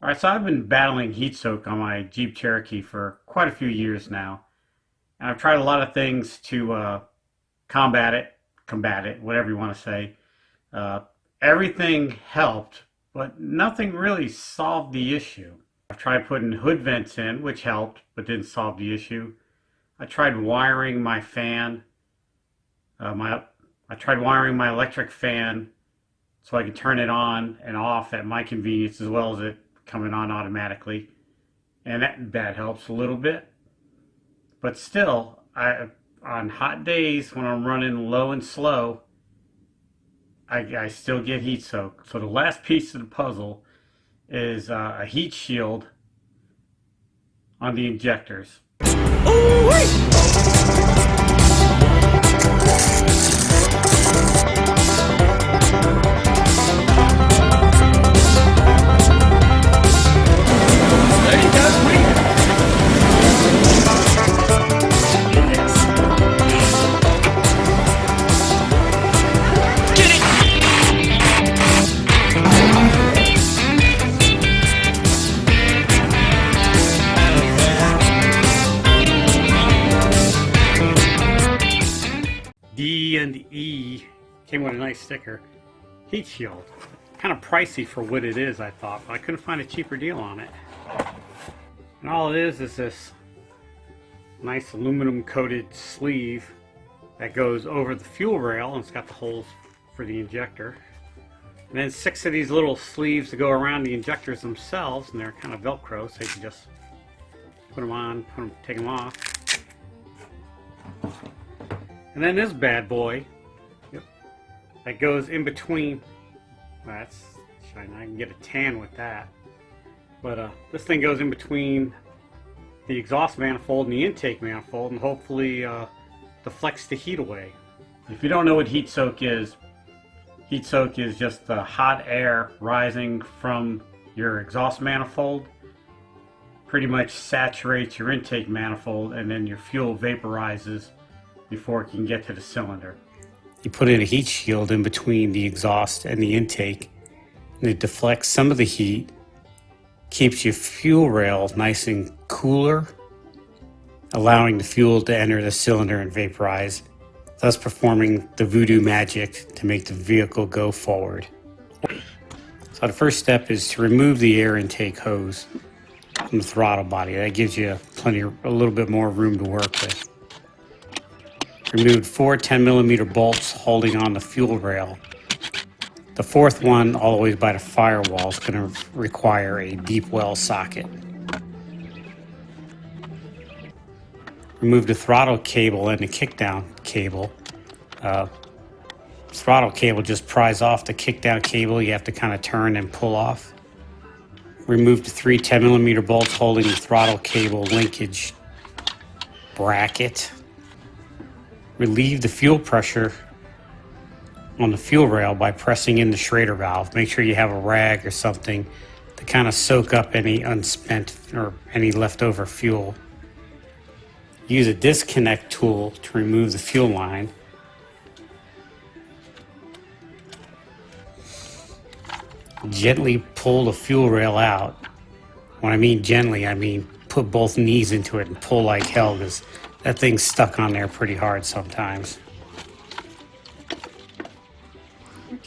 All right, so I've been battling heat soak on my Jeep Cherokee for quite a few years now. And I've tried a lot of things to combat it, whatever you want to say. Uh, Everything helped, but nothing really solved the issue. I've tried putting hood vents in, which helped, but didn't solve the issue. I tried wiring my fan. I tried wiring my electric fan so I could turn it on and off at my convenience as well as it coming on automatically. And that helps a little bit. But still, on hot days when I'm running low and slow, I still get heat soak. So the last piece of the puzzle is a heat shield on the injectors. D and E came with a nice sticker. Heat shield. Kind of pricey for what it is, I thought, but I couldn't find a cheaper deal on it. And all it is this nice aluminum coated sleeve that goes over the fuel rail, and it's got the holes for the injector. And then 6 of these little sleeves to go around the injectors themselves, and they're kind of Velcro, so you can just put them on, take them off. And then this bad boy, that goes in between. That's shiny. I can get a tan with that. But this thing goes in between the exhaust manifold and the intake manifold, and hopefully deflects the heat away. If you don't know what heat soak is just the hot air rising from your exhaust manifold. Pretty much saturates your intake manifold, and then your fuel vaporizes before it can get to the cylinder. You put in a heat shield in between the exhaust and the intake, and it deflects some of the heat, keeps your fuel rail nice and cooler, allowing the fuel to enter the cylinder and vaporize, thus performing the voodoo magic to make the vehicle go forward. So the first step is to remove the air intake hose from the throttle body. That gives you a little bit more room to work with. Removed 4 10mm bolts holding on the fuel rail. The fourth one, all the way by the firewall, is going to require a deep well socket. Remove the throttle cable and the kickdown cable. Throttle cable just pries off the kickdown cable. You have to kind of turn and pull off. Remove the 3 10mm bolts holding the throttle cable linkage bracket. Relieve the fuel pressure on the fuel rail by pressing in the Schrader valve. Make sure you have a rag or something to kind of soak up any unspent or any leftover fuel. Use a disconnect tool to remove the fuel line. Gently pull the fuel rail out. When I mean gently, I mean put both knees into it and pull like hell, because that thing's stuck on there pretty hard sometimes.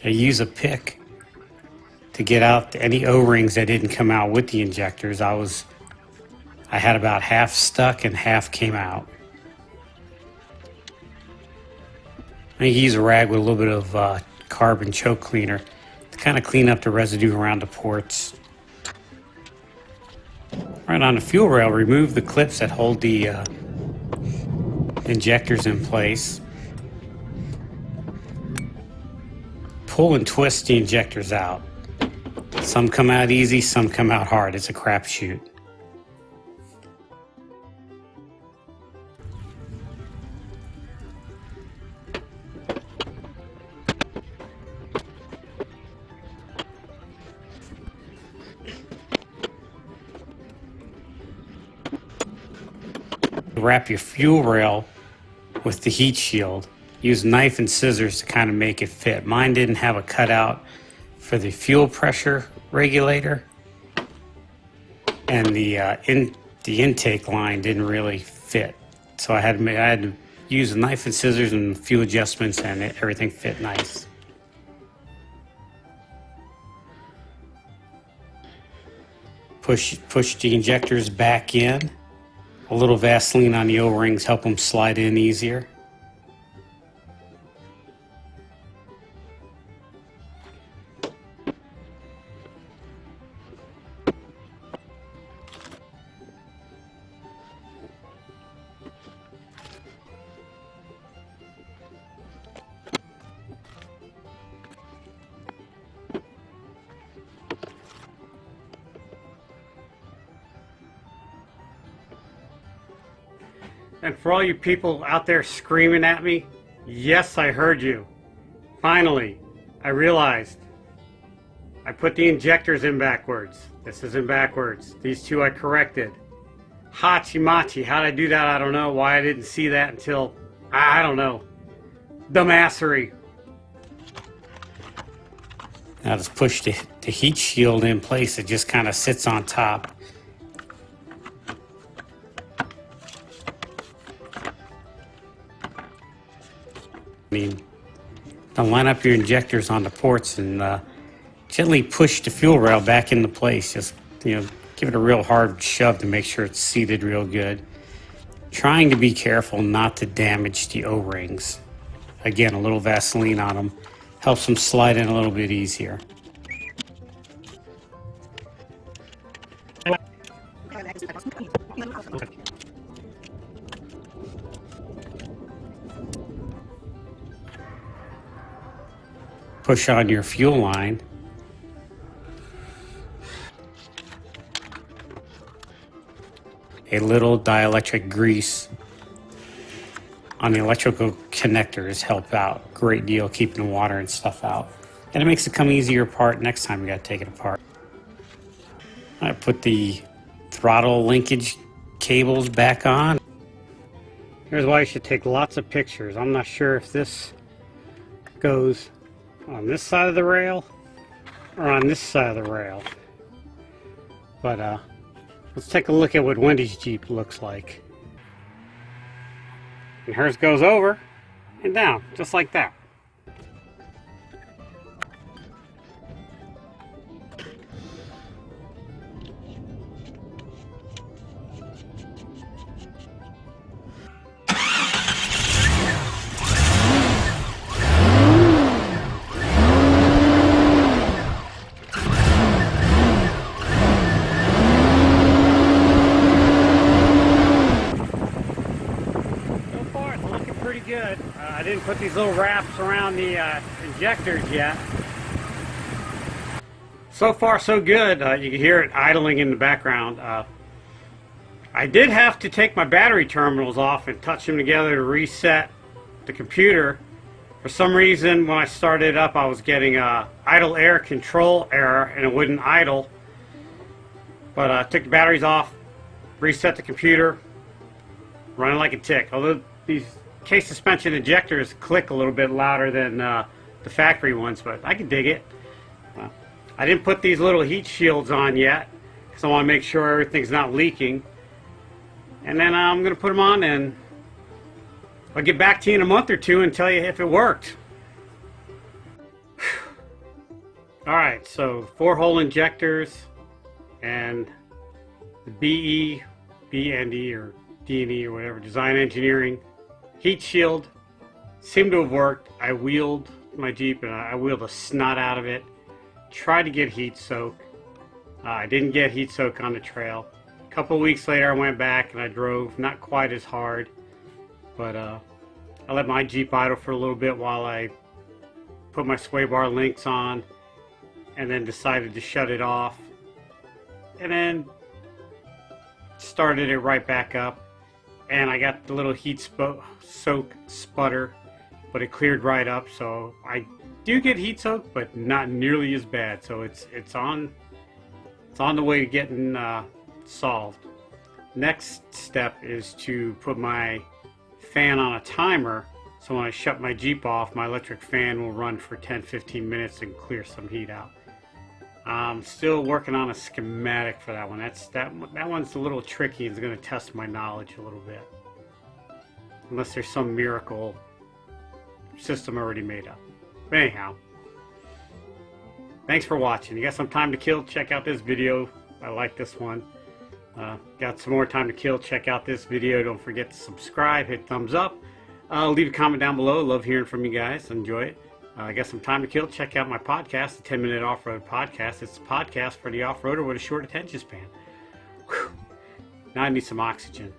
I use a pick to get out any O-rings that didn't come out with the injectors. I had about half stuck and half came out. I use a rag with a little bit of carbon choke cleaner to kind of clean up the residue around the ports. Right on the fuel rail, remove the clips that hold the injectors in place. Pull and twist the injectors out. Some come out easy, some come out hard. It's a crapshoot. Wrap your fuel rail with the heat shield. Use knife and scissors to kind of make it fit. Mine didn't have a cutout for the fuel pressure regulator, and the intake line didn't really fit. So I had to use a knife and scissors and a few adjustments, and everything fit nice. Push the injectors back in. A little Vaseline on the O-rings help them slide in easier. And for all you people out there screaming at me, yes, I heard you. Finally, I realized I put the injectors in backwards. This is in backwards. These two I corrected. Hachi-machi, how did I do that? I don't know. Why I didn't see that until, I don't know. Dumbassery. Now just push the heat shield in place. It just kind of sits on top. Now line up your injectors on the ports and gently push the fuel rail back into place. Just, give it a real hard shove to make sure it's seated real good. Trying to be careful not to damage the O-rings. Again, a little Vaseline on them helps them slide in a little bit easier. Push on your fuel line. A little dielectric grease on the electrical connectors help out a great deal, keeping the water and stuff out. And it makes it come easier apart next time you got to take it apart. I put the throttle linkage cables back on. Here's why you should take lots of pictures. I'm not sure if this goes on this side of the rail or on this side of the rail, but let's take a look at what Wendy's Jeep looks like. And hers goes over and down just like that. Pretty good. I didn't put these little wraps around the injectors yet. So far so good. You can hear it idling in the background. I did have to take my battery terminals off and touch them together to reset the computer. For some reason when I started it up I was getting idle air control error and it wouldn't idle. But I took the batteries off, reset the computer, running like a tick. Although these case suspension injectors click a little bit louder than the factory ones, but I can dig it. I didn't put these little heat shields on yet because I want to make sure everything's not leaking. And then I'm going to put them on and I'll get back to you in a month or two and tell you if it worked. Alright, so 4-hole injectors and the BNE or D&E or whatever, design engineering heat shield seemed to have worked. I wheeled my Jeep and I wheeled the snot out of it. Tried to get heat soak. I didn't get heat soak on the trail. A couple weeks later I went back and I drove, not quite as hard, but I let my Jeep idle for a little bit while I put my sway bar links on and then decided to shut it off and then started it right back up. And I got the little heat soak sputter, but it cleared right up. So I do get heat soak, but not nearly as bad. So it's on the way to getting solved. Next step is to put my fan on a timer. So when I shut my Jeep off, my electric fan will run for 10-15 minutes and clear some heat out. I'm still working on a schematic for that one. That one's a little tricky. It's going to test my knowledge a little bit. Unless there's some miracle system already made up. But anyhow, thanks for watching. You got some time to kill? Check out this video. I like this one. Got some more time to kill? Check out this video. Don't forget to subscribe, hit thumbs up. Leave a comment down below. Love hearing from you guys. Enjoy it. Got some time to kill? Check out my podcast, the 10-Minute Off-Road Podcast. It's a podcast for the off-roader with a short attention span. Whew. Now I need some oxygen.